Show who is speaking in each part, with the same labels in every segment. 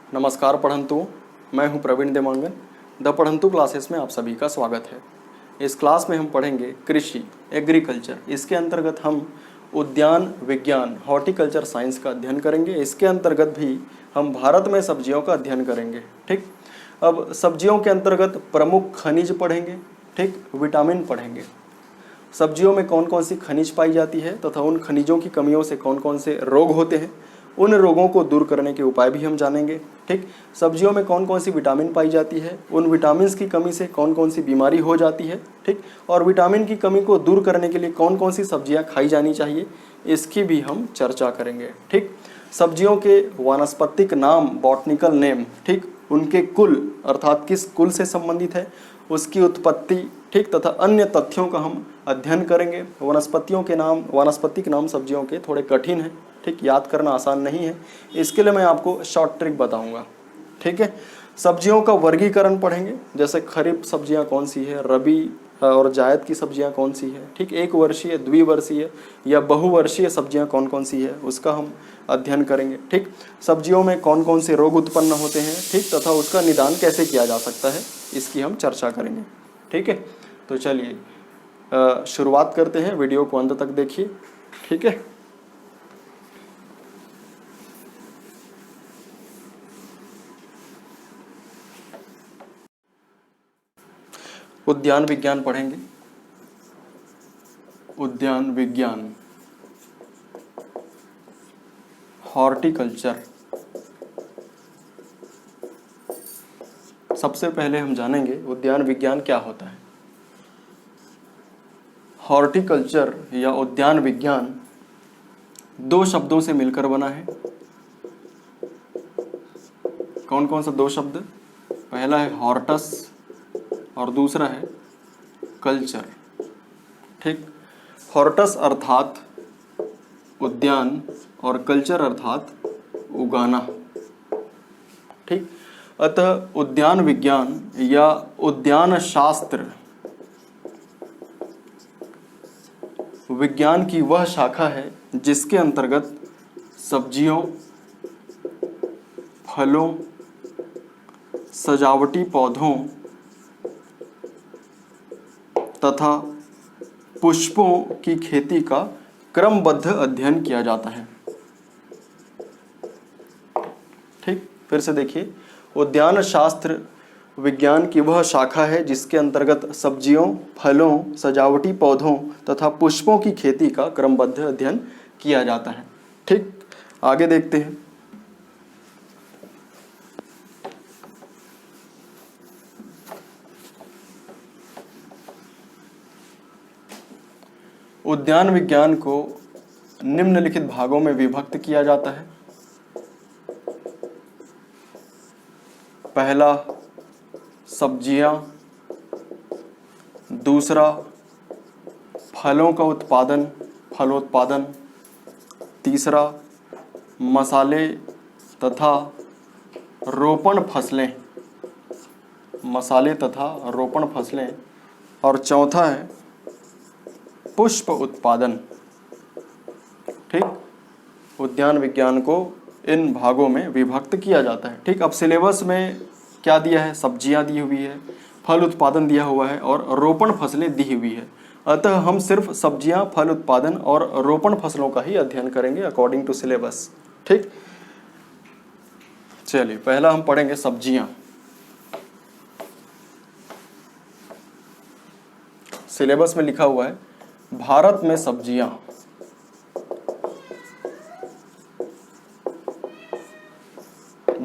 Speaker 1: नमस्कार पढ़न्तु, मैं हूं प्रवीण देमांगन। द पढ़न्तु क्लासेस में आप सभी का स्वागत है। इस क्लास में हम पढ़ेंगे कृषि, एग्रीकल्चर। इसके अंतर्गत हम उद्यान विज्ञान, हॉर्टिकल्चर साइंस का अध्ययन करेंगे। इसके अंतर्गत भी हम भारत में सब्जियों का अध्ययन करेंगे। ठीक, अब सब्जियों के अंतर्गत प्रमुख खनिज पढ़ेंगे, ठीक, विटामिन पढ़ेंगे। सब्जियों में कौन कौन सी खनिज पाई जाती है तथा उन खनिजों की कमियों से कौन कौन से रोग होते हैं, उन रोगों को दूर करने के उपाय भी हम जानेंगे। ठीक, सब्जियों में कौन कौन सी विटामिन पाई जाती है, उन विटामिन की कमी से कौन कौन सी बीमारी हो जाती है, ठीक, और विटामिन की कमी को दूर करने के लिए कौन कौन सी सब्जियां खाई जानी चाहिए, इसकी भी हम चर्चा करेंगे। ठीक, सब्जियों के वानस्पतिक नाम, बॉटनिकल नेम, ठीक, उनके कुल अर्थात किस कुल से संबंधित है, उसकी उत्पत्ति, ठीक, तथा अन्य तथ्यों का हम अध्ययन करेंगे। वानस्पतिक नाम सब्जियों के थोड़े कठिन हैं, ठीक, याद करना आसान नहीं है। इसके लिए मैं आपको शॉर्ट ट्रिक बताऊंगा। ठीक है, सब्जियों का वर्गीकरण पढ़ेंगे, जैसे खरीफ सब्जियां कौन सी है, रबी और जायद की सब्जियां कौन सी है, ठीक, एक वर्षीय, द्विवर्षीय या बहुवर्षीय सब्जियां कौन कौन सी है, उसका हम अध्ययन करेंगे। ठीक, सब्जियों में कौन कौन से रोग उत्पन्न होते हैं, ठीक, तथा उसका निदान कैसे किया जा सकता है, इसकी हम चर्चा करेंगे। ठीक है, तो चलिए शुरुआत करते हैं। वीडियो को अंत तक देखिए। ठीक है, उद्यान विज्ञान पढ़ेंगे। उद्यान विज्ञान, हॉर्टिकल्चर। सबसे पहले हम जानेंगे उद्यान विज्ञान क्या होता है। हॉर्टिकल्चर या उद्यान विज्ञान दो शब्दों से मिलकर बना है। कौन कौन सा दो शब्द? पहला है हॉर्टस और दूसरा है कल्चर। ठीक, हॉर्टस अर्थात उद्यान और कल्चर अर्थात उगाना। ठीक, अतः उद्यान विज्ञान या उद्यान शास्त्र विज्ञान की वह शाखा है जिसके अंतर्गत सब्जियों, फलों, सजावटी पौधों तथा पुष्पों की खेती का क्रमबद्ध अध्ययन किया जाता है। ठीक, फिर से देखिए, उद्यान शास्त्र विज्ञान की वह शाखा है जिसके अंतर्गत सब्जियों, फलों, सजावटी पौधों तथा पुष्पों की खेती का क्रमबद्ध अध्ययन किया जाता है। ठीक, आगे देखते हैं। उद्यान विज्ञान को निम्नलिखित भागों में विभक्त किया जाता है। पहला सब्जियां, दूसरा फलों का उत्पादन, फलोत्पादन, तीसरा मसाले तथा रोपण फसलें, मसाले तथा रोपण फसलें, और चौथा है पुष्प उत्पादन। ठीक, उद्यान विज्ञान को इन भागों में विभक्त किया जाता है। ठीक, अब सिलेबस में क्या दिया है? सब्जियां दी हुई है, फल उत्पादन दिया हुआ है और रोपण फसलें दी हुई है। अतः हम सिर्फ सब्जियां, फल उत्पादन और रोपण फसलों का ही अध्ययन करेंगे अकॉर्डिंग टू सिलेबस। ठीक, चलिए पहला हम पढ़ेंगे सब्जियां। सिलेबस में लिखा हुआ है भारत में सब्जियां।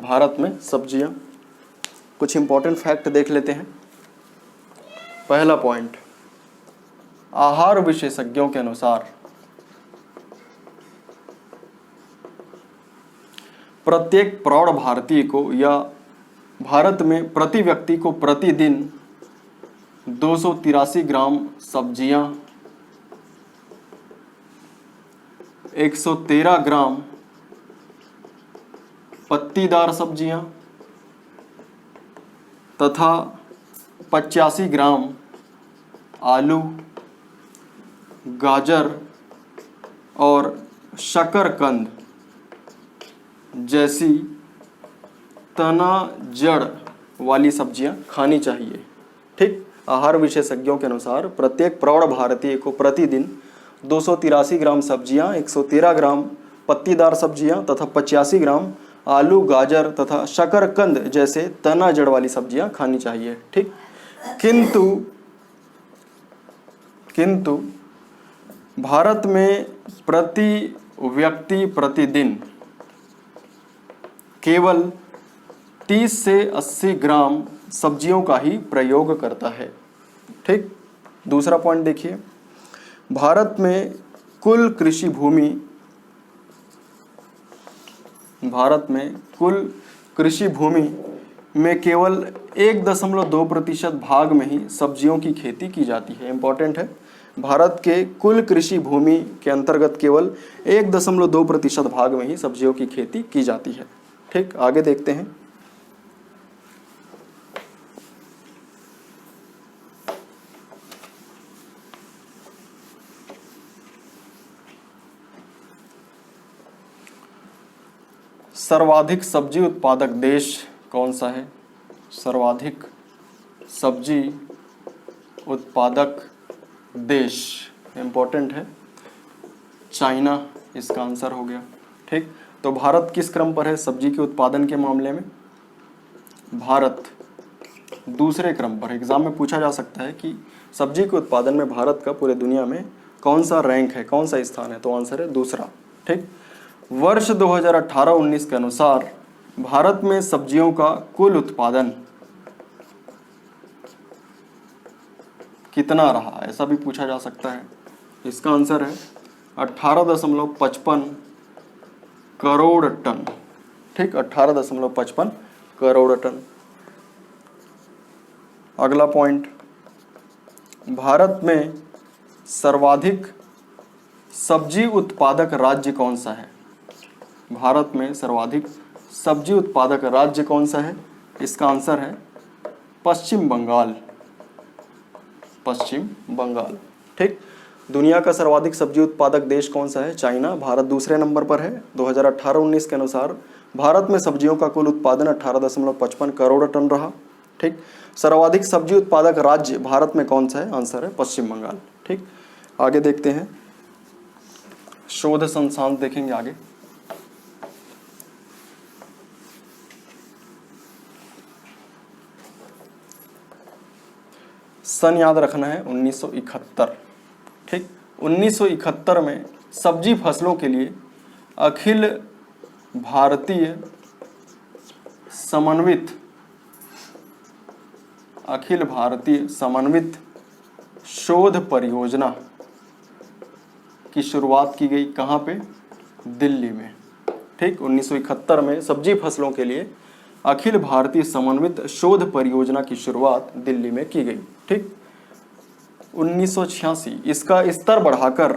Speaker 1: भारत में सब्जियां, कुछ इंपॉर्टेंट फैक्ट देख लेते हैं। पहला पॉइंट, आहार विशेषज्ञों के अनुसार प्रत्येक प्रौढ़ भारतीय को या भारत में प्रति व्यक्ति को प्रतिदिन 283 ग्राम सब्जियां, 113 ग्राम पत्तीदार सब्जियां तथा 85 ग्राम आलू, गाजर और शकरकंद जैसी तना जड़ वाली सब्जियां खानी चाहिए। ठीक, आहार विशेषज्ञों के अनुसार प्रत्येक प्रौढ़ भारतीय को प्रतिदिन 283 ग्राम सब्जियां, 113 ग्राम पत्तीदार सब्जियां तथा 85 ग्राम आलू, गाजर तथा शकरकंद जैसे तना जड़ वाली सब्जियां खानी चाहिए। ठीक, किंतु भारत में प्रति व्यक्ति प्रतिदिन केवल 30 से 80 ग्राम सब्जियों का ही प्रयोग करता है। ठीक, दूसरा पॉइंट देखिए, भारत में कुल कृषि भूमि में केवल 1.2% भाग में ही सब्जियों की खेती की जाती है। इंपॉर्टेंट है, भारत के कुल कृषि भूमि के अंतर्गत केवल 1.2% भाग में ही सब्जियों की खेती की जाती है। ठीक, आगे देखते हैं। सर्वाधिक सब्जी उत्पादक देश कौन सा है? सर्वाधिक सब्जी उत्पादक देश, इंपॉर्टेंट है, चाइना इसका आंसर हो गया। ठीक, तो भारत किस क्रम पर है सब्जी के उत्पादन के मामले में? भारत दूसरे क्रम पर। एग्जाम में पूछा जा सकता है कि सब्जी के उत्पादन में भारत का पूरे दुनिया में कौन सा रैंक है, कौन सा स्थान है, तो आंसर है दूसरा। ठीक, वर्ष 2018-19 के अनुसार भारत में सब्जियों का कुल उत्पादन कितना रहा, ऐसा भी पूछा जा सकता है। इसका आंसर है 18.55 करोड़ टन। ठीक, 18.55 करोड़ टन। अगला पॉइंट, भारत में सर्वाधिक सब्जी उत्पादक राज्य कौन सा है? भारत में सर्वाधिक सब्जी उत्पादक राज्य कौन सा है? इसका आंसर है पश्चिम बंगाल। पश्चिम बंगाल। ठीक, दुनिया का सर्वाधिक सब्जी उत्पादक देश कौन सा है? चाइना। भारत दूसरे नंबर पर है। 2018-19 के अनुसार भारत में सब्जियों का कुल उत्पादन 18.55 करोड़ टन रहा। ठीक, सर्वाधिक सब्जी उत्पादक राज्य भारत में कौन सा है? आंसर है पश्चिम बंगाल। ठीक, आगे देखते हैं, शोध संस्थान देखेंगे आगे। सन याद रखना है 1971। ठीक, 1971 में सब्जी फसलों के लिए अखिल भारतीय समन्वित शोध परियोजना की शुरुआत की गई। कहाँ पे? दिल्ली में। ठीक, 1971 में सब्जी फसलों के लिए अखिल भारतीय समन्वित शोध परियोजना की शुरुआत दिल्ली में की गई। ठीक, 1986 इसका स्तर बढ़ाकर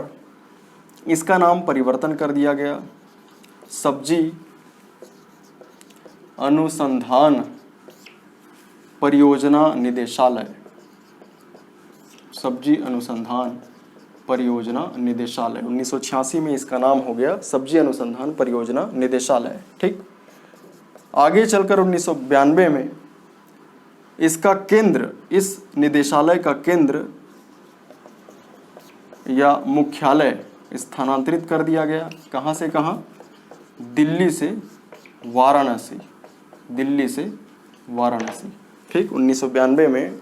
Speaker 1: इसका नाम परिवर्तन कर दिया गया सब्जी अनुसंधान परियोजना निदेशालय। सब्जी अनुसंधान परियोजना निदेशालय 1986 में इसका नाम हो गया सब्जी अनुसंधान परियोजना निदेशालय। ठीक, आगे चलकर 1992 में इसका केंद्र, इस निदेशालय का केंद्र या मुख्यालय स्थानांतरित कर दिया गया। कहाँ से कहाँ? दिल्ली से वाराणसी। दिल्ली से वाराणसी। ठीक, 1992 में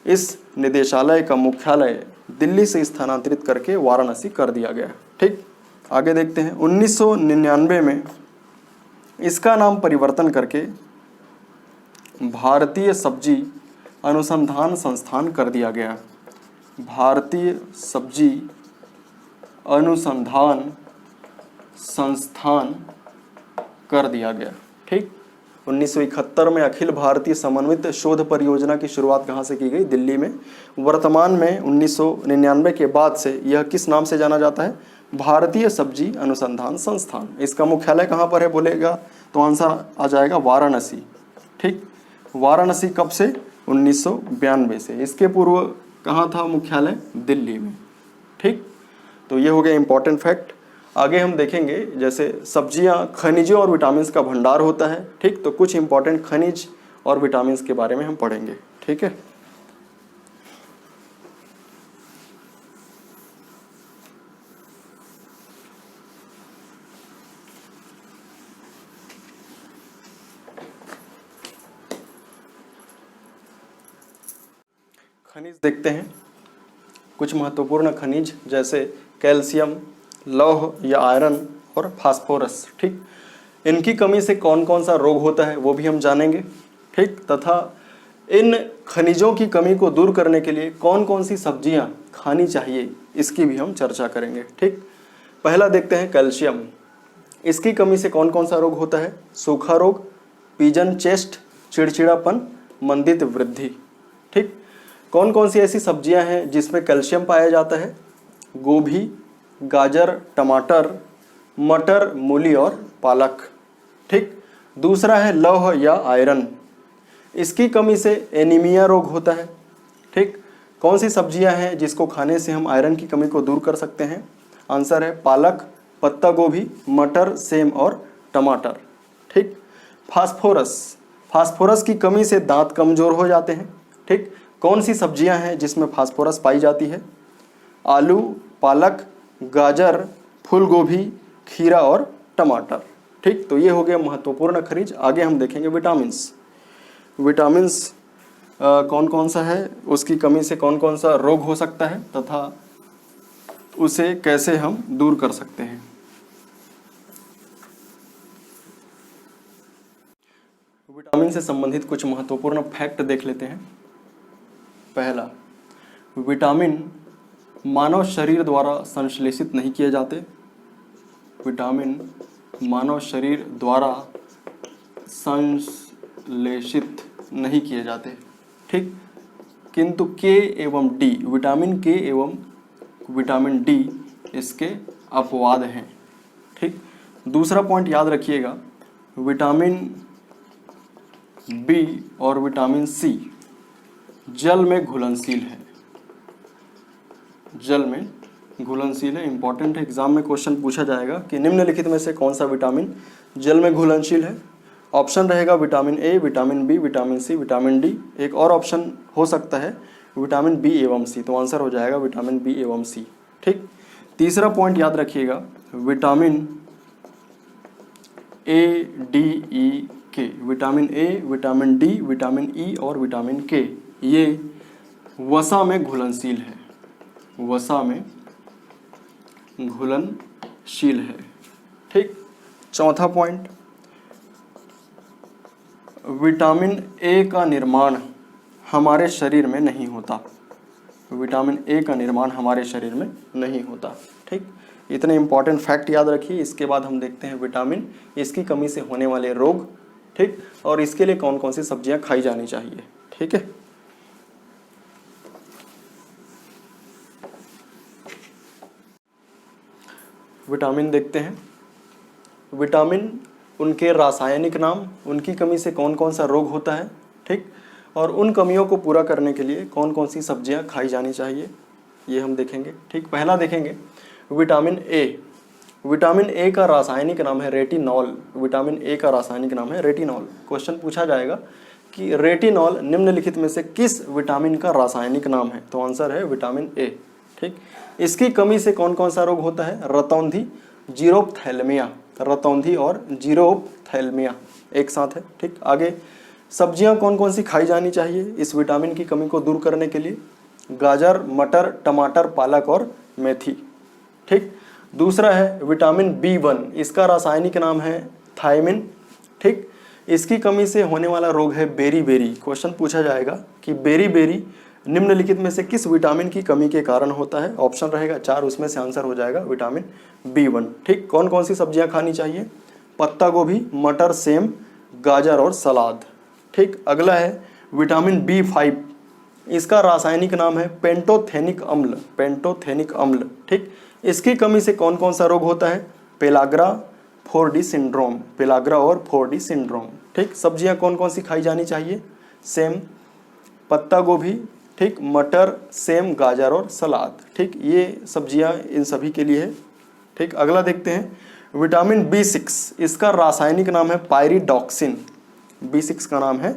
Speaker 1: इस निदेशालय का मुख्यालय दिल्ली से स्थानांतरित करके वाराणसी कर दिया गया। ठीक, आगे देखते हैं, 1999 में इसका नाम परिवर्तन करके भारतीय सब्जी अनुसंधान संस्थान कर दिया गया। भारतीय सब्जी अनुसंधान संस्थान कर दिया गया। ठीक, 1971 में अखिल भारतीय समन्वित शोध परियोजना की शुरुआत कहाँ से की गई? दिल्ली में। वर्तमान में 1999 के बाद से यह किस नाम से जाना जाता है? भारतीय सब्जी अनुसंधान संस्थान। इसका मुख्यालय कहाँ पर है बोलेगा तो आंसर आ जाएगा वाराणसी। ठीक, वाराणसी कब से? 1992 से। इसके पूर्व कहाँ था मुख्यालय? दिल्ली में। ठीक, तो ये हो गया इंपॉर्टेंट फैक्ट। आगे हम देखेंगे जैसे सब्जियां खनिजों और विटामिन का भंडार होता है, ठीक। तो कुछ इंपॉर्टेंट खनिज और विटामिन के बारे में हम पढ़ेंगे, ठीक है। खनिज देखते हैं, कुछ महत्वपूर्ण खनिज जैसे कैल्शियम, लौह या आयरन और फास्फोरस, ठीक। इनकी कमी से कौन कौन सा रोग होता है वो भी हम जानेंगे, ठीक। तथा इन खनिजों की कमी को दूर करने के लिए कौन कौन सी सब्जियां खानी चाहिए इसकी भी हम चर्चा करेंगे, ठीक। पहला देखते हैं कैल्शियम। इसकी कमी से कौन कौन सा रोग होता है? सूखा रोग, पिजन चेस्ट, चिड़चिड़ापन, मंदित वृद्धि, ठीक। कौन कौन सी ऐसी सब्जियां हैं जिसमें कैल्शियम पाया जाता है? गोभी, गाजर, टमाटर, मटर, मूली और पालक, ठीक। दूसरा है लौह या आयरन। इसकी कमी से एनीमिया रोग होता है, ठीक। कौन सी सब्जियां हैं जिसको खाने से हम आयरन की कमी को दूर कर सकते हैं? आंसर है पालक, पत्ता गोभी, मटर, सेम और टमाटर, ठीक। फास्फोरस, फास्फोरस की कमी से दांत कमजोर हो जाते हैं, ठीक। कौन सी सब्जियां हैं जिसमें फास्फोरस पाई जाती है? आलू, पालक, गाजर, फूल गोभी, खीरा और टमाटर, ठीक। तो ये हो गया महत्वपूर्ण खनिज। आगे हम देखेंगे विटामिन्स। विटामिन्स कौन कौन सा है, उसकी कमी से कौन कौन सा रोग हो सकता है तथा उसे कैसे हम दूर कर सकते हैं। विटामिन से संबंधित कुछ महत्वपूर्ण फैक्ट देख लेते हैं। पहला, विटामिन मानव शरीर द्वारा संश्लेषित नहीं किए जाते। विटामिन मानव शरीर द्वारा संश्लेषित नहीं किए जाते, ठीक। किंतु के एवं डी, विटामिन के एवं विटामिन डी इसके अपवाद हैं, ठीक। दूसरा पॉइंट याद रखिएगा, विटामिन बी और विटामिन सी जल में घुलनशील है, जल में घुलनशील है। इंपॉर्टेंट है, एग्जाम में क्वेश्चन पूछा जाएगा कि निम्नलिखित में से कौन सा विटामिन जल में घुलनशील है। ऑप्शन रहेगा vitamin A, vitamin B, vitamin C, vitamin D. एक और ऑप्शन हो सकता है विटामिन बी एवं सी, तो आंसर हो जाएगा विटामिन बी एवं सी, ठीक। तीसरा पॉइंट याद रखिएगा, विटामिन ए, डी, ई, के, vitamin A, vitamin D, vitamin E और विटामिन के ये वसा में घुलनशील है, वसा में घुलनशील है, ठीक। चौथा पॉइंट, विटामिन ए का निर्माण हमारे शरीर में नहीं होता, विटामिन ए का निर्माण हमारे शरीर में नहीं होता, ठीक। इतने इंपॉर्टेंट फैक्ट याद रखिए। इसके बाद हम देखते हैं विटामिन, इसकी कमी से होने वाले रोग, ठीक, और इसके लिए कौन कौन सी सब्जियां खाई जानी चाहिए, ठीक है। विटामिन देखते हैं। विटामिन, उनके रासायनिक नाम, उनकी कमी से कौन कौन सा रोग होता है, ठीक, और उन कमियों को पूरा करने के लिए कौन कौन सी सब्जियां खाई जानी चाहिए, ये हम देखेंगे, ठीक। पहला देखेंगे विटामिन ए। विटामिन ए का रासायनिक नाम है रेटिनॉल, विटामिन ए का रासायनिक नाम है रेटिनॉल। क्वेश्चन पूछा जाएगा कि रेटिनॉल निम्नलिखित में से किस विटामिन का रासायनिक नाम है, तो आंसर है विटामिन ए, ठीक। इसकी कमी से कौन कौन सा रोग होता है? रतौंधी, जीरोप्थैल्मिया, रतौंधी और जीरोप्थैल्मिया एक साथ है, ठीक। आगे सब्जियां कौन कौन सी खाई जानी चाहिए इस विटामिन की कमी को दूर करने के लिए? गाजर, मटर, टमाटर, पालक और मेथी, ठीक। दूसरा है विटामिन B1, इसका रासायनिक नाम है थायमिन, ठीक। इसकी कमी से होने वाला रोग है बेरी-बेरी। क्वेश्चन पूछा जाएगा कि बेरी-बेरी निम्नलिखित में से किस विटामिन की कमी के कारण होता है? ऑप्शन रहेगा 4, उसमें से आंसर हो जाएगा विटामिन B1, ठीक। कौन कौन सी सब्जियां खानी चाहिए? पत्ता गोभी, मटर, सेम, गाजर और सलाद, ठीक। अगला है विटामिन B5, इसका रासायनिक नाम है पेंटोथेनिक अम्ल, पेंटोथेनिक अम्ल, ठीक। इसकी कमी से कौन कौन सा रोग होता है? पेलाग्रा, 4D सिंड्रोम, पेलाग्रा और 4D सिंड्रोम, ठीक। सब्जियां कौन कौन सी खाई जानी चाहिए? सेम, पत्ता गोभी, ठीक, मटर, सेम, गाजर और सलाद, ठीक। ये सब्जियां इन सभी के लिए है। ठीक, अगला देखते हैं विटामिन B6, इसका रासायनिक नाम है पायरिडॉक्सिन। B6 का नाम है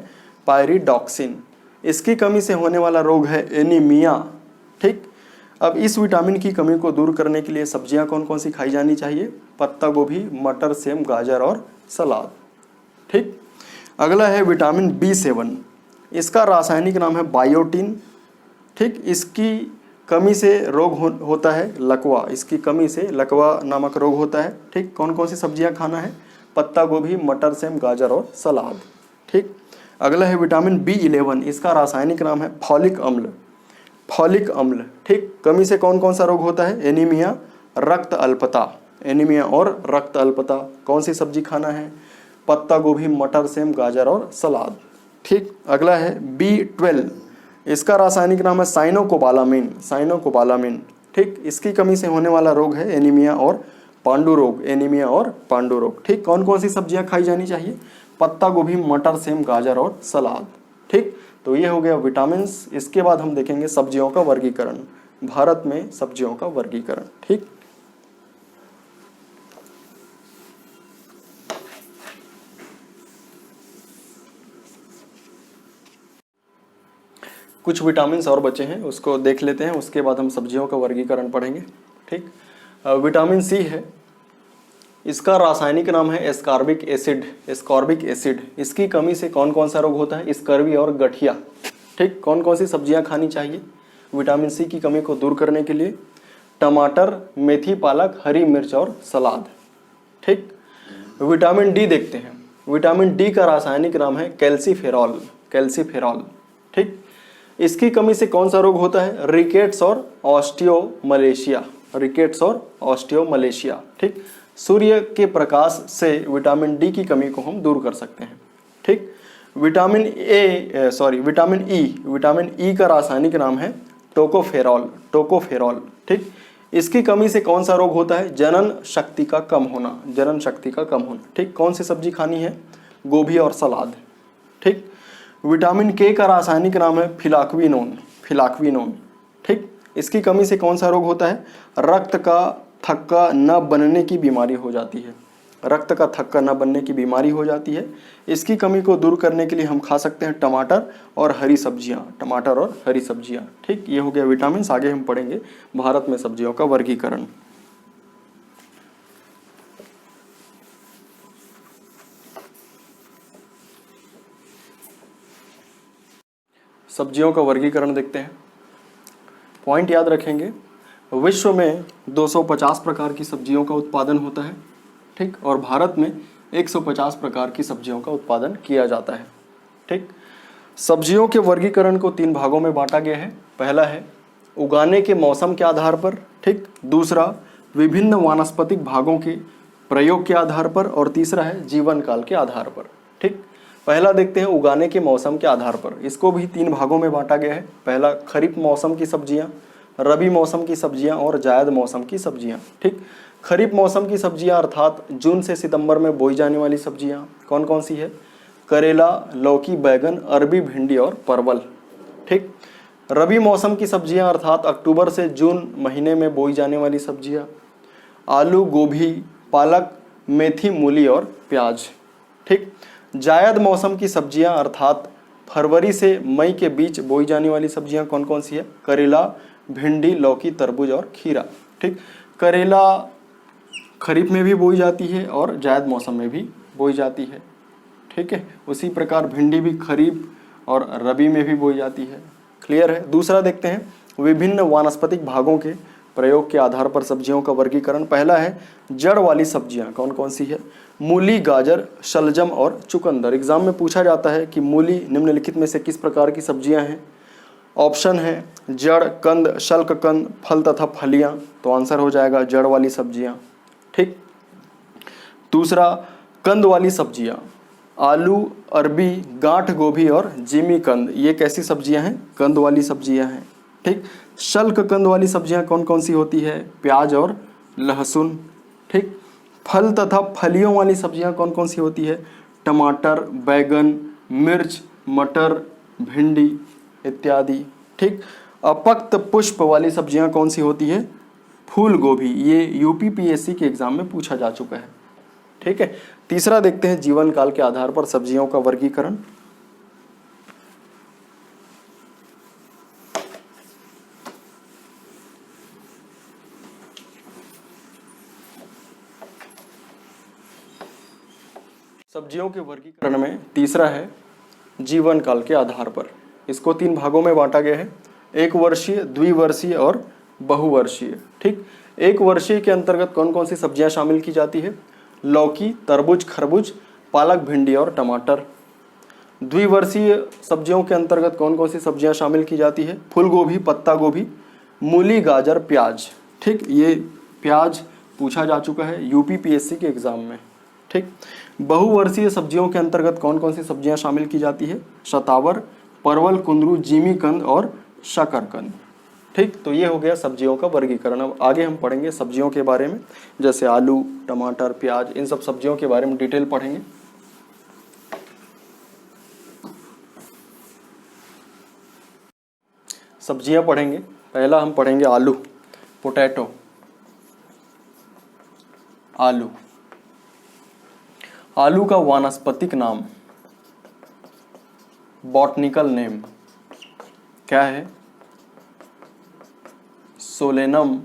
Speaker 1: पायरिडॉक्सिन। इसकी कमी से होने वाला रोग है एनीमिया। ठीक, अब इस विटामिन की कमी को दूर करने के लिए सब्जियां कौन कौन सी खाई जानी चाहिए? पत्ता गोभी, मटर, सेम, गाजर और सलाद। ठीक, अगला है विटामिन B7, इसका रासायनिक नाम है बायोटिन। ठीक, इसकी कमी से रोग होता है लकवा, इसकी कमी से लकवा नामक रोग होता है। ठीक, कौन कौन सी सब्जियां खाना है? पत्ता गोभी, मटर, सेम, गाजर और सलाद। ठीक, अगला है विटामिन B11, इसका रासायनिक नाम है फॉलिक अम्ल। फॉलिक अम्ल, ठीक, कमी से कौन कौन सा रोग होता है? एनीमिया, रक्त अल्पता। एनीमिया और रक्त अल्पता। कौन सी सब्जी खाना है? पत्ता गोभी, मटर, सेम, गाजर और सलाद। ठीक, अगला है B12, इसका रासायनिक नाम है साइनोकोबालामिन। साइनोकोबालामिन, ठीक, इसकी कमी से होने वाला रोग है एनीमिया और पांडु रोग। एनीमिया और पांडु रोग। ठीक, कौन कौन सी सब्जियां खाई जानी चाहिए? पत्ता गोभी, मटर, सेम, गाजर और सलाद। ठीक, तो ये हो गया विटामिन्स। इसके बाद हम देखेंगे सब्जियों का वर्गीकरण, भारत में सब्जियों का वर्गीकरण। ठीक, कुछ विटामिन्स और बचे हैं, उसको देख लेते हैं, उसके बाद हम सब्जियों का वर्गीकरण पढ़ेंगे। ठीक, विटामिन C है, इसका रासायनिक नाम है एस्कॉर्बिक एसिड। एस्कॉर्बिक एसिड, इसकी कमी से कौन कौन सा रोग होता है? स्कर्वी और गठिया। ठीक, कौन कौन सी सब्जियां खानी चाहिए विटामिन C की कमी को दूर करने के लिए? टमाटर, मेथी, पालक, हरी मिर्च और सलाद। ठीक, विटामिन D देखते हैं। विटामिन D का रासायनिक नाम है कैल्सीफेरॉल। कैल्सीफेरॉल, ठीक, इसकी कमी से कौन सा रोग होता है? रिकेट्स और ऑस्टियोमलेशिया। रिकेट्स और ऑस्टियोमलेशिया। ठीक, सूर्य के प्रकाश से विटामिन D की कमी को हम दूर कर सकते हैं। ठीक, विटामिन E का रासायनिक नाम है टोकोफेरॉल। टोकोफेरॉल, ठीक, इसकी कमी से कौन सा रोग होता है? जनन शक्ति का कम होना। जनन शक्ति का कम होना। ठीक, कौन सी सब्जी खानी है? गोभी और सलाद। ठीक, विटामिन K का रासायनिक नाम है फिलाक्विनोन। फिलाक्विनोन, ठीक, इसकी कमी से कौन सा रोग होता है? रक्त का थक्का न बनने की बीमारी हो जाती है। रक्त का थक्का न बनने की बीमारी हो जाती है। इसकी कमी को दूर करने के लिए हम खा सकते हैं टमाटर और हरी सब्जियां। टमाटर और हरी सब्जियां। ठीक, ये हो गया विटामिन। आगे हम पढ़ेंगे भारत में सब्जियों का वर्गीकरण। सब्जियों का वर्गीकरण देखते हैं। पॉइंट याद रखेंगे, विश्व में 250 प्रकार की सब्जियों का उत्पादन होता है। ठीक, और भारत में 150 प्रकार की सब्जियों का उत्पादन किया जाता है। ठीक, सब्जियों के वर्गीकरण को 3 भागों में बांटा गया है। पहला है उगाने के मौसम के आधार पर। ठीक, दूसरा विभिन्न वानस्पतिक भागों के प्रयोग के आधार पर, और तीसरा है जीवन काल के आधार पर। ठीक, पहला देखते हैं उगाने के मौसम के आधार पर। इसको भी 3 भागों में बांटा गया है। पहला खरीफ मौसम की सब्जियां, रबी मौसम की सब्जियां और जायद मौसम की सब्जियां। ठीक, खरीफ मौसम की सब्जियां अर्थात जून से सितंबर में बोई जाने वाली सब्जियां कौन कौन सी है? करेला, लौकी, बैगन, अरबी, भिंडी और परवल। ठीक, रबी मौसम की सब्जियां अर्थात अक्टूबर से जून महीने में बोई जाने वाली सब्जियां, आलू, गोभी, पालक, मेथी, मूली और प्याज। ठीक, जायद मौसम की सब्जियां अर्थात फरवरी से मई के बीच बोई जाने वाली सब्जियां कौन कौन सी है? करेला, भिंडी, लौकी, तरबूज और खीरा। ठीक, करेला खरीफ में भी बोई जाती है और जायद मौसम में भी बोई जाती है। ठीक है, उसी प्रकार भिंडी भी खरीफ और रबी में भी बोई जाती है। क्लियर है? दूसरा देखते हैं विभिन्न वानस्पतिक भागों के प्रयोग के आधार पर सब्जियों का वर्गीकरण। पहला है जड़ वाली सब्जियां कौन कौन सी है? मूली, गाजर, शलजम और चुकंदर। एग्जाम में पूछा जाता है कि मूली निम्नलिखित में से किस प्रकार की सब्जियां हैं? ऑप्शन है जड़, कंद, शल्क कंद, फल तथा फलियां। तो आंसर हो जाएगा जड़ वाली सब्जियां। ठीक, दूसरा कंद वाली सब्जियां, आलू, अरबी, गांठ गोभी और जिमी कंद। ये कैसी सब्जियां हैं? कंद वाली सब्जियां हैं। ठीक, शल्क कंद वाली सब्जियां कौन कौन सी होती है? प्याज और लहसुन। ठीक, फल तथा फलियों वाली सब्जियां कौन कौन सी होती है? टमाटर, बैगन, मिर्च, मटर, भिंडी इत्यादि। ठीक, अपक्त पुष्प वाली सब्जियां कौन सी होती है? फूल गोभी, ये यूपीपीएससी के एग्जाम में पूछा जा चुका है। ठीक है। तीसरा देखते हैं जीवन काल के आधार पर सब्जियों का वर्गीकरण। सब्जियों के वर्गीकरण में तीसरा है जीवन काल के आधार पर। इसको 3 भागों में बांटा गया है, एक वर्षीय, द्विवर्षीय और बहुवर्षीय। ठीक। एक वर्षीय के अंतर्गत कौन कौन सी सब्जियां शामिल की जाती है? लौकी, तरबूज, खरबूज, पालक, भिंडी और टमाटर। द्विवर्षीय सब्जियों के अंतर्गत कौन कौन सी सब्जियां शामिल की जाती है? फूल गोभी, पत्ता गोभी, मूली, गाजर, प्याज। ठीक, ये प्याज पूछा जा चुका है यूपीपीएससी के एग्जाम में। ठीक। बहुवर्षीय सब्जियों के अंतर्गत कौन कौन सी सब्जियां शामिल की जाती है? शतावर, परवल, कुंदरू, जिमीकंद और शकरकंद। ठीक, तो ये हो गया सब्जियों का वर्गीकरण। अब आगे हम पढ़ेंगे सब्जियों के बारे में, जैसे आलू, टमाटर, प्याज, इन सब सब्जियों के बारे में डिटेल पढ़ेंगे। सब्जियां पढ़ेंगे। पहला हम पढ़ेंगे आलू, पोटैटो। आलू, आलू का वानस्पतिक नाम, बॉटनिकल नेम क्या है? Solanum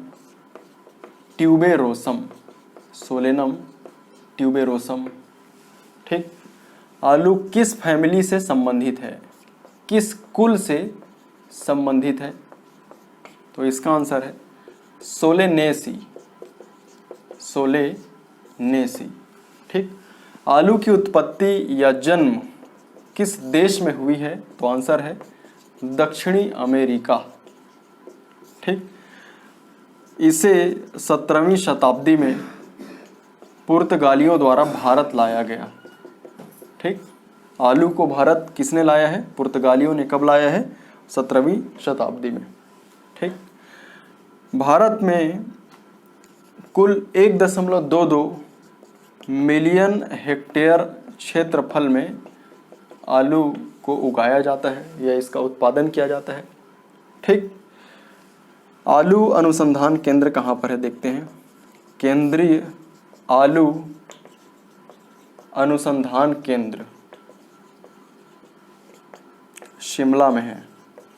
Speaker 1: tuberosum. Solanum tuberosum. ठीक। आलू किस फैमिली से संबंधित है? किस कुल से संबंधित है? तो इसका आंसर है सोलेनेसी। सोलेनेसी। ठीक। आलू की उत्पत्ति या जन्म किस देश में हुई है? तो आंसर है दक्षिणी अमेरिका। ठीक। इसे 17वीं शताब्दी में पुर्तगालियों द्वारा भारत लाया गया। ठीक। आलू को भारत किसने लाया है? पुर्तगालियों ने। कब लाया है? 17वीं शताब्दी में। ठीक। भारत में कुल 1.22 मिलियन हेक्टेयर क्षेत्रफल में आलू को उगाया जाता है या इसका उत्पादन किया जाता है। ठीक। आलू अनुसंधान केंद्र कहाँ पर है देखते हैं। केंद्रीय आलू अनुसंधान केंद्र शिमला में है।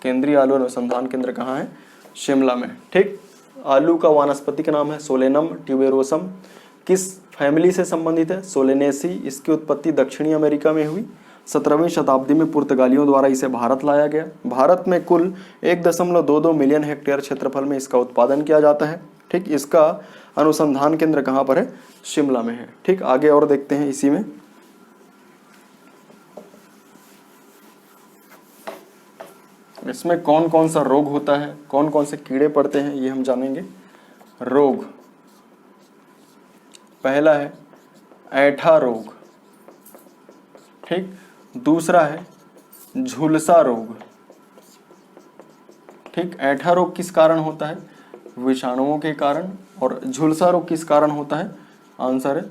Speaker 1: केंद्रीय आलू अनुसंधान केंद्र कहाँ है? शिमला में। ठीक। आलू का वानस्पतिक नाम है सोलेनम ट्यूबेरोसम। किस फैमिली से संबंधित है? सोलेनेसी। इसकी उत्पत्ति दक्षिणी अमेरिका में हुई। 17वीं शताब्दी में पुर्तगालियों द्वारा इसे भारत लाया गया। भारत में कुल 1.22 मिलियन हेक्टेयर क्षेत्रफल में इसका उत्पादन किया जाता है। ठीक। इसका अनुसंधान केंद्र कहाँ पर है? शिमला में है। ठीक। आगे और देखते हैं इसी में। इसमें कौन कौन सा रोग होता है, कौन कौन से कीड़े पड़ते हैं, ये हम जानेंगे। रोग, पहला है ऐठा रोग। ठीक। दूसरा है झुलसा रोग। ठीक। ऐठा रोग किस कारण होता है? विषाणुओं के कारण। और झुलसा रोग किस कारण होता है? आंसर है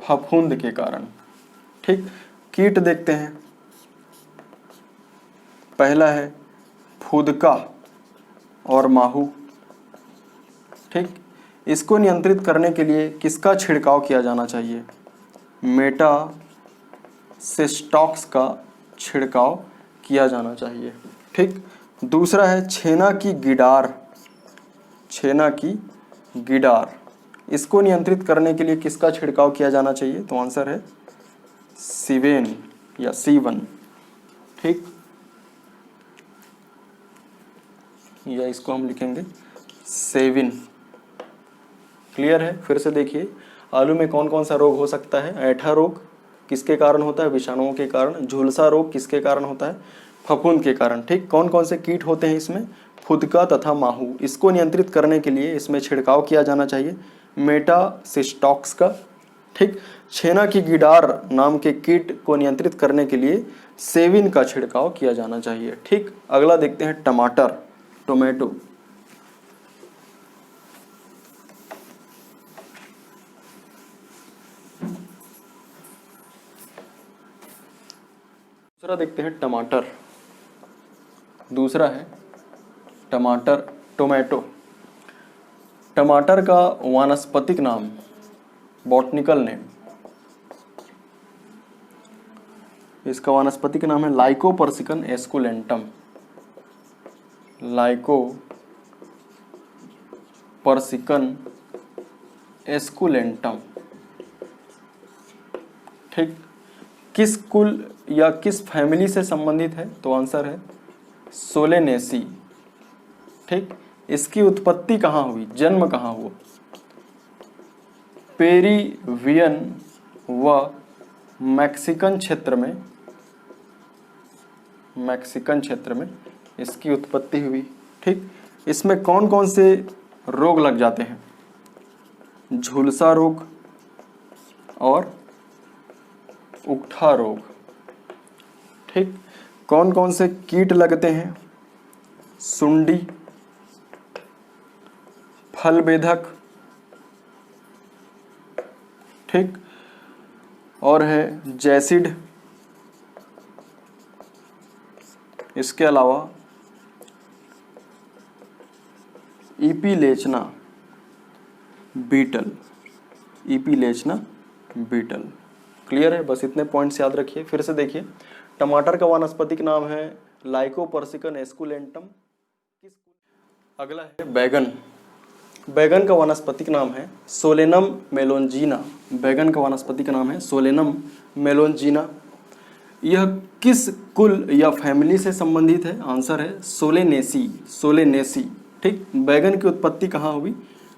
Speaker 1: फफूंद के कारण। ठीक। कीट देखते हैं। पहला है फुदका और माहू। ठीक। इसको नियंत्रित करने के लिए किसका छिड़काव किया जाना चाहिए? मेटासिस्टॉक्स का छिड़काव किया जाना चाहिए। ठीक। दूसरा है छेना की गिडार। छेना की गिडार, इसको नियंत्रित करने के लिए किसका छिड़काव किया जाना चाहिए? तो आंसर है सिवेन या सीवन। ठीक। या इसको हम लिखेंगे सेविन। क्लियर है? फिर से देखिए, आलू में कौन कौन सा रोग हो सकता है? ऐठा रोग किसके कारण होता है? विषाणुओं के कारण। झुलसा रोग किसके कारण होता है? फफूंद के कारण। ठीक। कौन कौन से कीट होते हैं इसमें? फुदका तथा माहू। इसको नियंत्रित करने के लिए इसमें छिड़काव किया जाना चाहिए मेटासिस्टॉक्स का। ठीक। छेना की गिडार नाम के कीट को नियंत्रित करने के लिए सेविन का छिड़काव किया जाना चाहिए। ठीक। अगला देखते हैं टमाटर, टोमेटो। दूसरा देखते हैं टमाटर। दूसरा है टमाटर, टोमेटो। टमाटर का वानस्पतिक नाम, बॉटनिकल नेम, इसका वानस्पतिक नाम है लाइकोपर्सिकन एस्कुलेंटम, लाइकोपर्सिकन एस्कुलेंटम। ठीक, किस कुल या किस फैमिली से संबंधित है? तो आंसर है सोलेनेसी। ठीक, इसकी उत्पत्ति कहाँ हुई, जन्म कहाँ हुआ? पेरिवियन व मैक्सिकन क्षेत्र में, मैक्सिकन क्षेत्र में इसकी उत्पत्ति हुई। ठीक, इसमें कौन कौन से रोग लग जाते हैं? झुलसा रोग और उकठा रोग। ठीक, कौन कौन से कीट लगते हैं? सुंडी, फल बेधक, ठीक, और है जैसिड। इसके अलावा इपीलेचना बीटल, इपीलेचना बीटल। क्लियर है? बस इतने पॉइंट्स याद रखिए। फिर से देखिए, टमाटर का वानस्पतिक नाम है लाइकोपर्सिकन एस्कुलेंटम। अगला है बैगन। बैगन का वानस्पतिक नाम है सोलेनम मेलोंजीना। बैगन का वानस्पतिक नाम है सोलेनम मेलोंजीना। यह किस कुल या फैमिली से संबंधित है? आंसर है सोलेनेसी, सोलेनेसी। ठीक, बैगन की उत्पत्ति कहाँ हुई?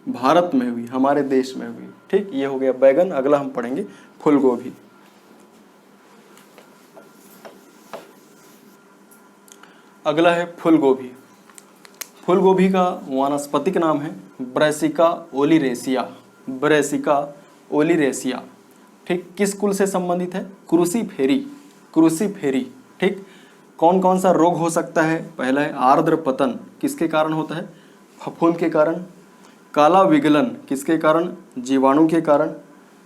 Speaker 1: भारत में हुई, हमारे देश में हुई। ठीक, ये हो गया बैगन। अगला हम पढ़ेंगे फूलगोभी। अगला है फूलगोभी। फूलगोभी का वानस्पतिक नाम है ब्रैसिका ओलिरेसिया, ब्रैसिका ओलिरेसिया। ठीक, किस कुल से संबंधित है? क्रूसीफेरी, क्रूसीफेरी। ठीक, कौन कौन सा रोग हो सकता है? पहला है आर्द्र पतन, किसके कारण होता है? फफूंद के कारण। काला विगलन, किसके कारण? जीवाणु के कारण।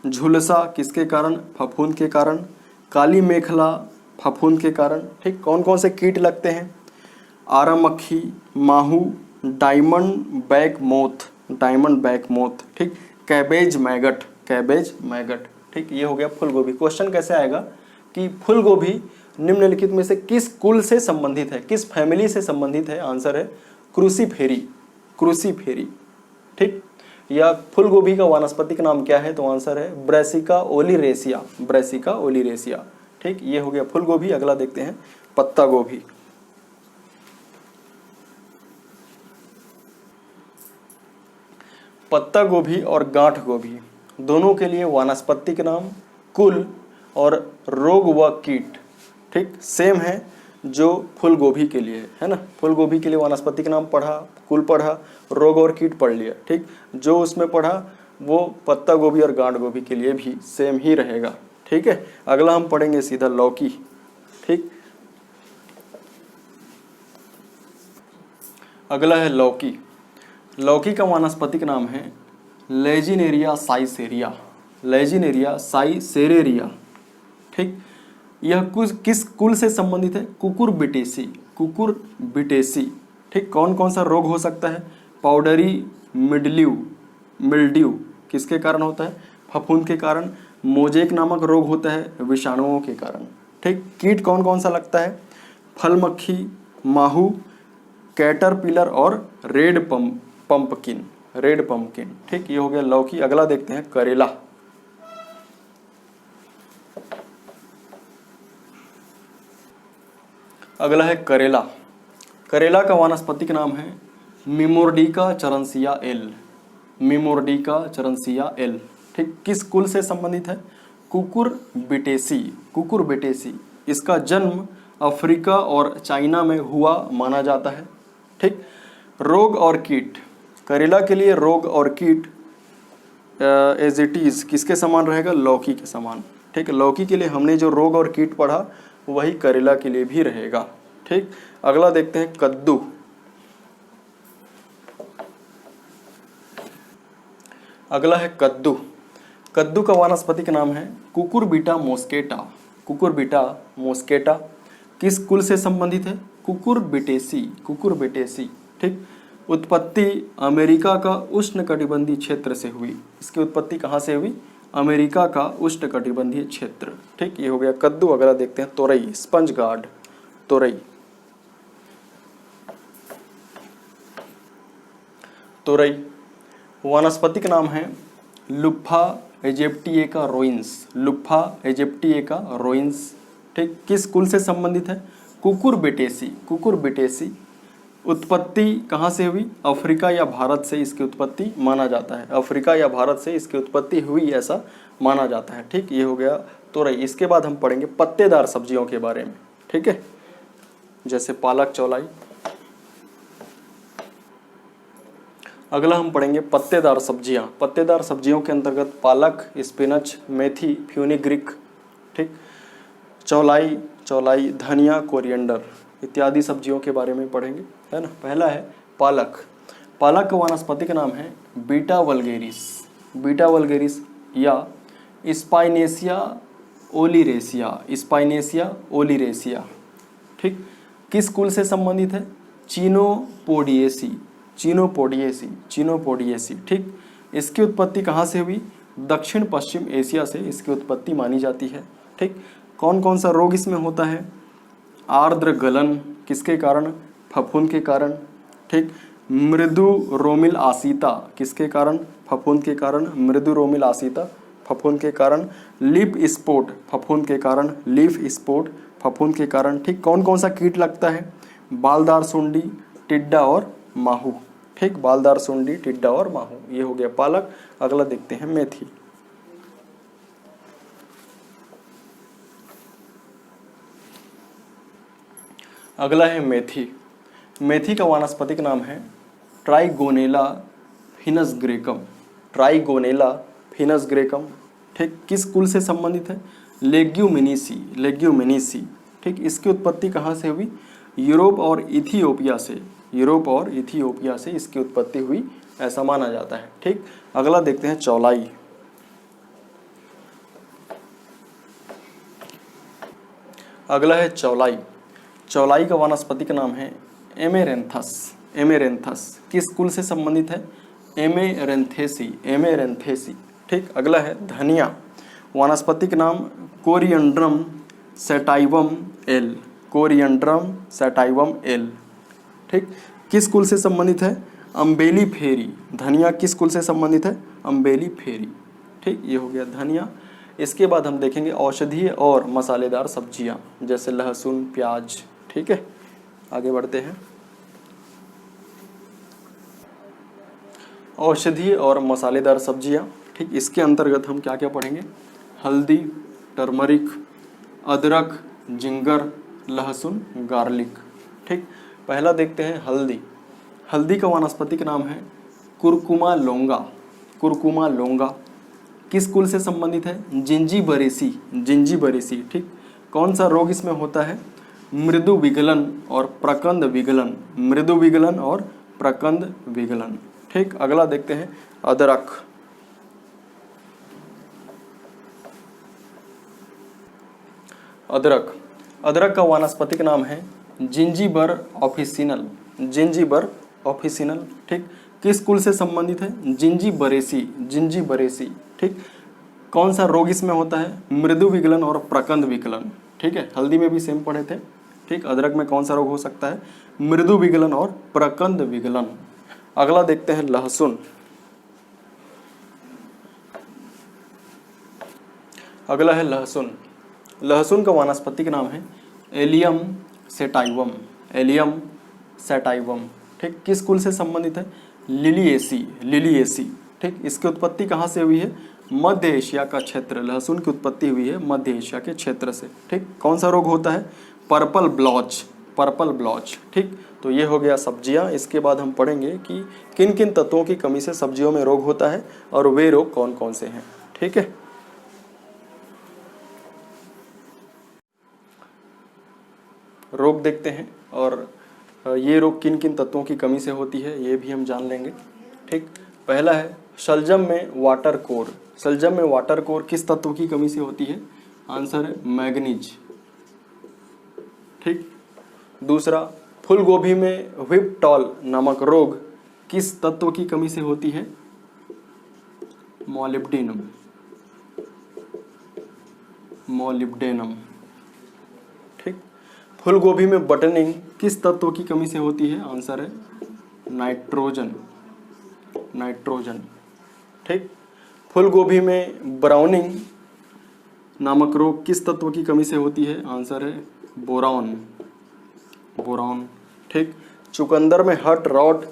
Speaker 1: झुलसा, किसके कारण? फफूंद के कारण। काली मेखला, फफूंद के कारण। ठीक, कौन कौन से कीट लगते हैं? आरा मक्खी, माहू, diamond back moth, diamond back moth. ठीक, कैबेज मैगट, कैबेज मैगट। ठीक, ये हो गया फूलगोभी। क्वेश्चन कैसे आएगा कि फूलगोभी निम्नलिखित में से किस कुल से संबंधित है, किस फैमिली से संबंधित है? आंसर है क्रूसीफेरी, क्रूसीफेरी। ठीक, या फूलगोभी का वानस्पतिक नाम क्या है? तो आंसर है ब्रैसिका ओलिरेसिया, ब्रैसिका ओलिरेसिया। ठीक, ये हो गया फूलगोभी। अगला देखते हैं पत्ता गोभी। पत्ता गोभी और गांठ गोभी दोनों के लिए वानस्पतिक नाम, कुल और रोग व कीट ठीक सेम है जो फूल गोभी के लिए है ना। फूल गोभी के लिए वानस्पतिक नाम पढ़ा, कुल पढ़ा, रोग और कीट पढ़ लिया। ठीक, जो उसमें पढ़ा वो पत्ता गोभी और गांठ गोभी के लिए भी सेम ही रहेगा। ठीक है, अगला हम पढ़ेंगे सीधा लौकी। ठीक, अगला है लौकी। लौकी का वानस्पतिक नाम है लेजिनेरिया साइसेरिया, लेजिनेरिया साइसेरेरिया। ठीक, यह किस कुल से संबंधित है? Cucurbitaceae, Cucurbitaceae. ठीक, कौन कौन सा रोग हो सकता है? पाउडरी मिल्ड्यू, मिल्ड्यू किसके कारण होता है? फफूंद के कारण। मोजेक नामक रोग होता है विषाणुओं के कारण। ठीक, कीट कौन कौन सा लगता है? फल मक्खी, माहू, कैटरपिलर और रेड पंपकिन, रेड पंपकिन। ठीक, ये हो गया लौकी। अगला देखते हैं करेला। अगला है करेला। करेला का वानस्पतिक नाम है मिमोर्डिका चरनसिया एल, मिमोर्डिका चरनसिया एल। ठीक, किस कुल से संबंधित है? Cucurbitaceae, Cucurbitaceae. इसका जन्म अफ्रीका और चाइना में हुआ माना जाता है। ठीक, रोग और कीट। करेला के लिए रोग और कीट एज इट इज किसके समान रहेगा? लौकी के समान। ठीक, लौकी के लिए हमने जो रोग और कीट पढ़ा वही करेला के लिए भी रहेगा। ठीक, अगला देखते हैं कद्दू। अगला है कद्दू। कद्दू का वानस्पतिक नाम है कुकुरबिटा मोस्केटा, कुकुरबिटा मोस्केटा। किस कुल से संबंधित है? Cucurbitaceae, Cucurbitaceae. ठीक, उत्पत्ति अमेरिका का उष्णकटिबंधीय क्षेत्र से हुई। इसकी उत्पत्ति कहाँ से हुई? अमेरिका का उष्णकटिबंधीय क्षेत्र। ठीक, ये हो गया कद्दू। अगला देखते हैं तोरई, स्पंज गार्ड, तोरई। तोरई वानस्पतिक नाम है लुप्फा इजिप्टिएका रोइंस, लुप्फा इजिप्टिएका रोइंस। ठीक, किस कुल से संबंधित है? Cucurbitaceae, Cucurbitaceae. उत्पत्ति कहाँ से हुई? अफ्रीका या भारत से इसकी उत्पत्ति माना जाता है, अफ्रीका या भारत से इसकी उत्पत्ति हुई ऐसा माना जाता है। ठीक, ये हो गया तोरई। इसके बाद हम पढ़ेंगे पत्तेदार सब्जियों के बारे में। ठीक है, जैसे पालक, चौलाई। अगला हम पढ़ेंगे पत्तेदार सब्जियां। पत्तेदार सब्जियों के अंतर्गत पालक, स्पिनच, मेथी, फ्यूनिग्रीक। ठीक, चौलाई, चौलाई, धनिया, कोरिएंडर इत्यादि सब्जियों के बारे में पढ़ेंगे, है ना। पहला है पालक। पालक का वानस्पतिक नाम है बीटा वल्गेरिस, बीटा वल्गेरिस या स्पाइनेसिया ओलिरेसिया, स्पाइनेसिया ओलिरेसिया। ठीक, किस कुल से संबंधित है? चीनोपोडिएसी, चीनोपोडिएसी, चीनोपोडिएसी। ठीक, इसकी उत्पत्ति कहाँ से हुई? दक्षिण पश्चिम एशिया से इसकी उत्पत्ति मानी जाती है। ठीक, कौन कौन सा रोग इसमें होता है? आर्द्र गलन, किसके कारण? फफूंद के कारण। ठीक, मृदु रोमिल आसिता, किसके कारण? फफूंद के कारण, मृदु रोमिल आसिता, फफूंद के कारण। लीफ स्पॉट, फफूंद के कारण, लीफ स्पॉट, फफूंद के कारण। ठीक, कौन कौन सा कीट लगता है? बालदार सुंडी, टिड्डा और माहू। ठीक, बालदार सुंडी, टिड्डा और माहू। ये हो गया पालक। अगला देखते हैं मेथी। अगला है मेथी। मेथी का वानस्पतिक नाम है ट्राइगोनेला फिनस ग्रेकम, ट्राइगोनेला फिनस ग्रेकम। ठीक, किस कुल से संबंधित है? लेग्यूमिनीसी, लेग्यूमिनीसी। ठीक, इसकी उत्पत्ति कहाँ से हुई? यूरोप और इथियोपिया से, यूरोप और इथियोपिया से इसकी उत्पत्ति हुई ऐसा माना जाता है। ठीक, अगला देखते हैं चौलाई। अगला है चौलाई। चौलाई का वानस्पतिक नाम है एमेरेंथस, एमेरेंथस। किस कुल से संबंधित है? एमेरेंथेसी, एमेरेंथेसी। ठीक, अगला है धनिया। वानस्पतिक नाम कोरिएंड्रम सैटाइवम एल, कोरिएंड्रम सैटाइवम एल। ठीक, किस कुल से संबंधित है? अम्बेली फेरी। धनिया किस कुल से संबंधित है? अम्बेली फेरी। ठीक, ये हो गया धनिया। इसके बाद हम देखेंगे औषधीय और मसालेदार सब्जियां, जैसे लहसुन, प्याज। ठीक है, आगे बढ़ते हैं। औषधीय और मसालेदार सब्जियां। ठीक, इसके अंतर्गत हम क्या क्या पढ़ेंगे? हल्दी, टर्मरिक, अदरक, जिंगर, लहसुन, गार्लिक। ठीक, पहला देखते हैं हल्दी। हल्दी का वानस्पतिक नाम है कुरकुमा लोंगा, कुरकुमा लोंगा। किस कुल से संबंधित है? Zingiberaceae, Zingiberaceae. ठीक, कौन सा रोग इसमें होता है? मृदु विगलन और प्रकंद विगलन, मृदु विगलन और प्रकंद विगलन। ठीक, अगला देखते हैं अदरक। अदरक, अदरक का वानस्पतिक नाम है जिंजीबर ऑफिसिनल, जिंजीबर ऑफिसिनल। ठीक, किस कुल से संबंधित है? Zingiberaceae, Zingiberaceae. ठीक, कौन सा रोग इसमें होता है? मृदु विगलन और प्रकंद विगलन। ठीक है, हल्दी में भी सेम पढ़े थे। ठीक, अदरक में कौन सा रोग हो सकता है? मृदु विगलन और प्रकंद विगलन। अगला देखते हैं लहसुन। अगला है लहसुन। लहसुन का वानस्पतिक नाम है एलियम सेटाइवम, एलियम सेटाइवम। ठीक, किस कुल से संबंधित है? Liliaceae, Liliaceae. ठीक, इसकी उत्पत्ति कहाँ से हुई है? मध्य एशिया का क्षेत्र। लहसुन की उत्पत्ति हुई है मध्य एशिया के क्षेत्र से। ठीक, कौन सा रोग होता है? Purple blotch, purple blotch. ठीक, तो ये हो गया सब्जियां। इसके बाद हम पढ़ेंगे कि किन किन तत्वों की कमी से सब्जियों में रोग होता है और वे रोग कौन कौन से हैं। ठीक है, रोग देखते हैं और ये रोग किन किन तत्वों की कमी से होती है ये भी हम जान लेंगे। ठीक, पहला है शलजम में वाटर कोर। शलजम में वाटर कोर किस तत्व की कमी से होती है? आंसर है मैग्नीज। ठीक, दूसरा फूलगोभी में व्हिप टॉल नामक रोग किस तत्व की कमी से होती है? Molybdenum, molybdenum. ठीक। फूल गोभी में बटनिंग किस तत्व की कमी से होती है? आंसर है नाइट्रोजन, नाइट्रोजन। ठीक। फूल गोभी में ब्राउनिंग नामक रोग किस तत्व की कमी से होती है? आंसर है बोरॉन, बोरॉन। ठीक। चुकंदर में हर्ट रॉट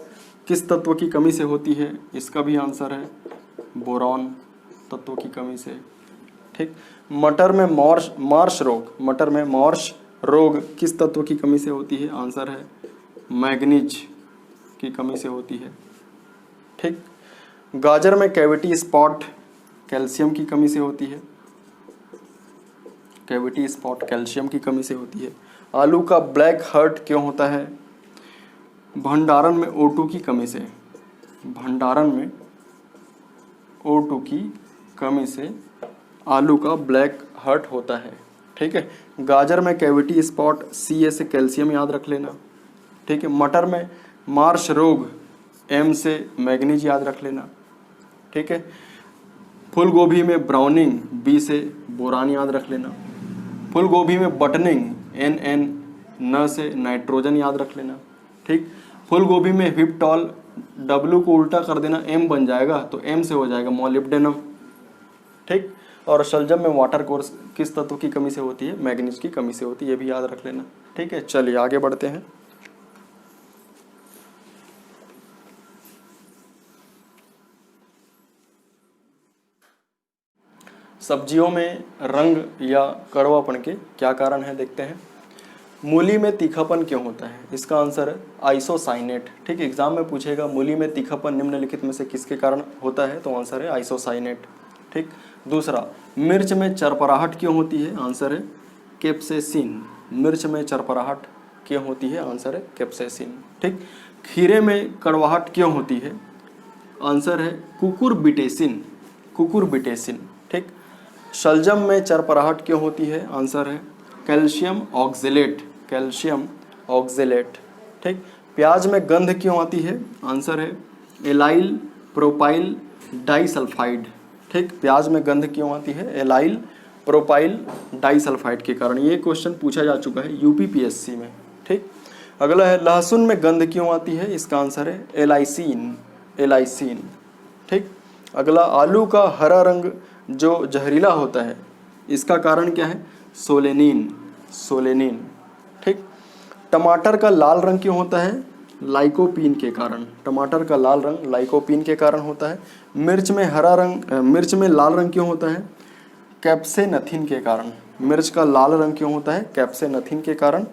Speaker 1: किस तत्व की कमी से होती है? इसका भी आंसर है बोरॉन तत्व की कमी से। ठीक। मटर में मार्श रोग, मटर में मार्श रोग किस तत्व की कमी से होती है? आंसर है मैग्नीज की कमी से होती है। ठीक। गाजर में कैविटी स्पॉट कैल्शियम की कमी से होती है, कैविटी स्पॉट कैल्शियम की कमी से होती है। आलू का ब्लैक हर्ट क्यों होता है? भंडारण में O2 की कमी से, भंडारण में O2 की कमी से आलू का ब्लैक हर्ट होता है। ठीक है। गाजर में कैविटी स्पॉट Ca से कैल्शियम याद रख लेना। ठीक है। मटर में मार्श रोग M से मैग्नीज याद रख लेना। ठीक है। फूल गोभी में ब्राउनिंग B से बोरान याद रख लेना। फूल गोभी में बटनिंग NN न से नाइट्रोजन याद रख लेना। ठीक। फूल गोभी में विप्टॉल W को उल्टा कर देना M बन जाएगा तो M से हो जाएगा मोलिब्डेनम। ठीक। और शलजम में वाटर कोर्स किस तत्व की कमी से होती है? मैग्नीज की कमी से होती है, ये भी याद रख लेना। ठीक है। चलिए आगे बढ़ते हैं। सब्जियों में रंग या कड़वापन के क्या कारण है देखते हैं। मूली में तीखापन क्यों होता है? इसका आंसर है आइसोसाइनेट। ठीक। एग्जाम में पूछेगा मूली में तीखापन निम्नलिखित में से किसके कारण होता है? तो आंसर है आइसोसाइनेट। ठीक। दूसरा, मिर्च में चरपराहट क्यों होती है? आंसर है कैप्सेसिन। मिर्च में चरपराहट क्यों होती है? आंसर है कैप्सेसिन। ठीक। खीरे में कड़वाहट क्यों होती है? आंसर है कुकुरबिटेसिन, कुकुरबिटेसिन। ठीक। शलजम में चरपराहट क्यों होती है? आंसर है कैल्शियम ऑक्जेलेट, कैल्शियम ऑक्जेलेट। ठीक। प्याज में गंध क्यों आती है? आंसर है एलाइल प्रोपाइल डाइसल्फाइड। ठीक। प्याज में गंध क्यों आती है? एलाइल प्रोपाइल डाइसल्फाइड के कारण। ये क्वेश्चन पूछा जा चुका है यूपीपीएससी में। ठीक। अगला है लहसुन में गंध क्यों आती है? इसका आंसर है एलाइसिन, एलाइसिन। ठीक। अगला, आलू का हरा रंग जो जहरीला होता है इसका कारण क्या है? Solanine, solanine. ठीक। टमाटर का लाल रंग क्यों होता है? लाइकोपीन के कारण। टमाटर का लाल रंग लाइकोपीन के कारण होता है। मिर्च में हरा रंग मिर्च में लाल रंग क्यों होता है? कैप्सेनथिन के कारण। मिर्च का लाल रंग क्यों होता है? कैप्सेनथिन के कारण।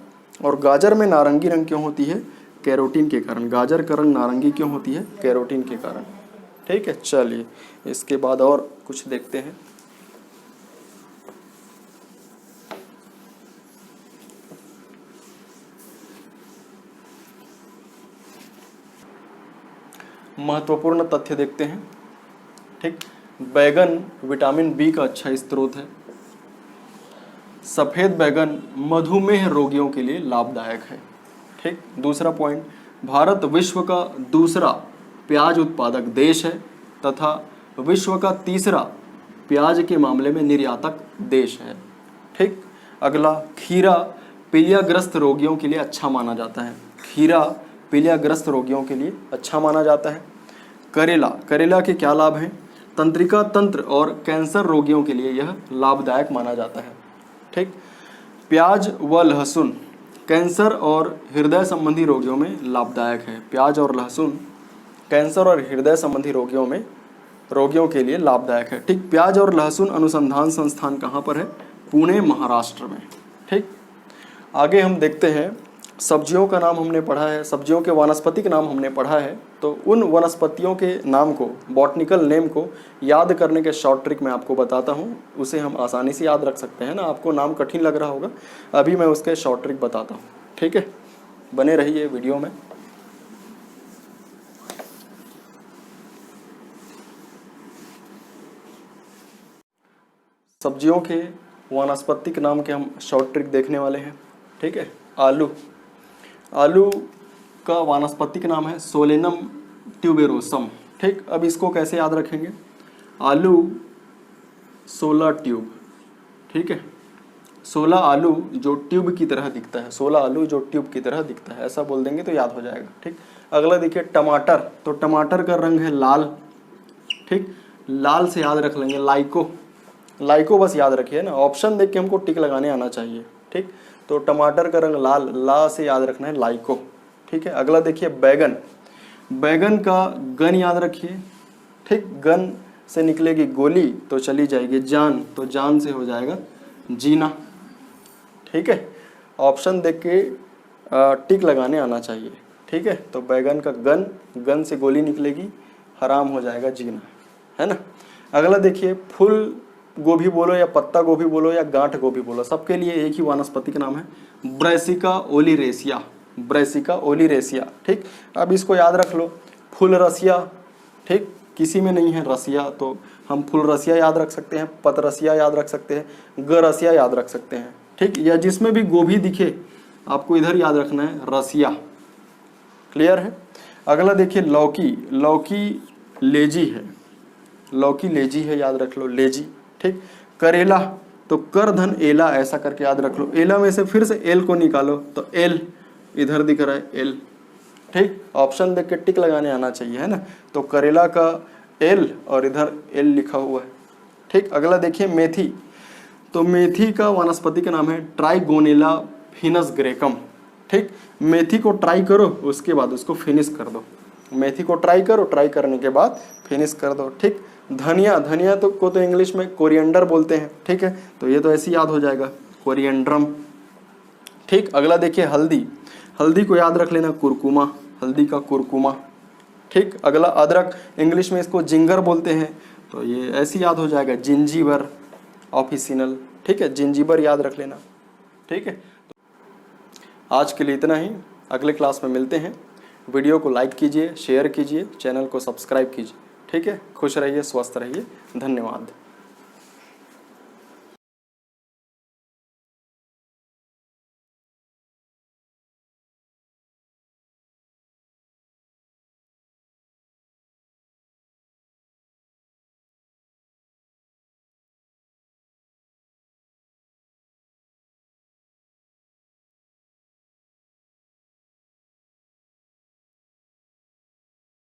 Speaker 1: और गाजर में नारंगी रंग क्यों होती है? कैरोटीन के कारण। गाजर का रंग नारंगी क्यों होती है? कैरोटीन के कारण। ठीक है। चलिए इसके बाद और कुछ देखते हैं। महत्वपूर्ण तथ्य देखते हैं। ठीक। बैगन विटामिन बी का अच्छा स्रोत है। सफ़ेद बैगन मधुमेह रोगियों के लिए लाभदायक है। ठीक। दूसरा पॉइंट, भारत विश्व का दूसरा प्याज उत्पादक देश है तथा विश्व का तीसरा प्याज के मामले में निर्यातक देश है। ठीक। अगला, खीरा पीलियाग्रस्त रोगियों के लिए अच्छा माना जाता है। खीरा पीलियाग्रस्त रोगियों के लिए अच्छा माना जाता है। करेला, करेला के क्या लाभ हैं? तंत्रिका तंत्र और कैंसर रोगियों के लिए यह लाभदायक माना जाता है। ठीक। प्याज व लहसुन कैंसर और हृदय संबंधी रोगियों में लाभदायक है। प्याज और लहसुन कैंसर और हृदय संबंधी रोगियों के लिए लाभदायक है। ठीक। प्याज और लहसुन अनुसंधान संस्थान कहाँ पर है? पुणे, महाराष्ट्र में। ठीक। आगे हम देखते हैं, सब्जियों का नाम हमने पढ़ा है, सब्जियों के वानस्पतिक नाम हमने पढ़ा है। तो उन वनस्पतियों के नाम को, बॉटनिकल नेम को याद करने के शॉर्ट ट्रिक मैं आपको बताता हूँ। उसे हम आसानी से याद रख सकते हैं ना। आपको नाम कठिन लग रहा होगा, अभी मैं उसके शॉर्ट ट्रिक बताता हूँ। ठीक है, बने रहिए वीडियो में। सब्जियों के वानस्पतिक नाम के हम शॉर्ट ट्रिक देखने वाले हैं। ठीक है। आलू, आलू का वानस्पतिक नाम है सोलेनम ट्यूबेरोसम। ठीक, अब इसको कैसे याद रखेंगे? आलू 16 ट्यूब। ठीक है, 16 आलू जो ट्यूब की तरह दिखता है, 16 आलू जो ट्यूब की तरह दिखता है, ऐसा बोल देंगे तो याद हो जाएगा। ठीक, अगला देखिए टमाटर, तो टमाटर का रंग है लाल। ठीक, लाल से याद रख लेंगे लाइको, लाइको बस याद रखिए ना, ऑप्शन देख के हमको टिक लगाने आना चाहिए। ठीक, तो टमाटर का रंग लाल, ला से याद रखना है लाइको। ठीक है, अगला देखिए बैगन, बैगन का गन याद रखिए। ठीक, गन से निकलेगी गोली तो चली जाएगी जान, तो जान से हो जाएगा जीना। ठीक है, ऑप्शन देख के टिक लगाने आना चाहिए। ठीक है, तो बैगन का गन, गन से गोली निकलेगी, हराम हो जाएगा जीना, है ना। अगला देखिए फूल गोभी बोलो या पत्ता गोभी बोलो या गांठ गोभी बोलो, सबके लिए एक ही वनस्पति का नाम है ब्रैसिका ओलिरेसिया, ब्रैसिका ओलिरेसिया। ठीक, अब इसको याद रख लो, फूल रसिया। ठीक, किसी में नहीं है रसिया तो हम फूल रसिया याद रख सकते हैं, पत रसिया याद रख सकते हैं, ग रसिया याद रख सकते हैं। ठीक, या जिसमें भी गोभी दिखे आपको इधर याद रखना है रसिया। क्लियर है। अगला देखिए लौकी, लौकी लेजी है, लौकी लेजी है, याद रख लो लेजी। ठीक, करेला, तो कर धन एला ऐसा करके याद रख लो, एला में से फिर से एल को निकालो तो एल इधर दिख रहा है एल। ठीक, ऑप्शन देख के टिक लगाने आना चाहिए, है ना। तो करेला का एल और इधर एल लिखा हुआ है। ठीक, अगला देखिए मेथी, तो मेथी का वनस्पति का नाम है ट्राइगोनेला फिनस ग्रेकम। ठीक, मेथी को ट्राई करो उसके बाद उसको फिनिश कर दो, मेथी को ट्राई करो, ट्राई करने के बाद फिनिश कर दो। ठीक, धनिया, धनिया तो को तो इंग्लिश में कोरिएंडर बोलते हैं। ठीक है, तो ये तो ऐसे याद हो जाएगा कोरिएंड्रम। ठीक, अगला देखिए हल्दी, हल्दी को याद रख लेना कुरकुमा, हल्दी का कुरकुमा। ठीक, अगला अदरक, इंग्लिश में इसको जिंगर बोलते हैं, तो ये ऐसे याद हो जाएगा जिंजीबर ऑफिसिनल। ठीक है, जिंजीबर याद रख लेना। ठीक है, तो आज के लिए इतना ही, अगले क्लास में मिलते हैं। वीडियो को लाइक कीजिए, शेयर कीजिए, चैनल को सब्सक्राइब कीजिए। ठीक है, खुश रहिए, स्वस्थ रहिए, धन्यवाद।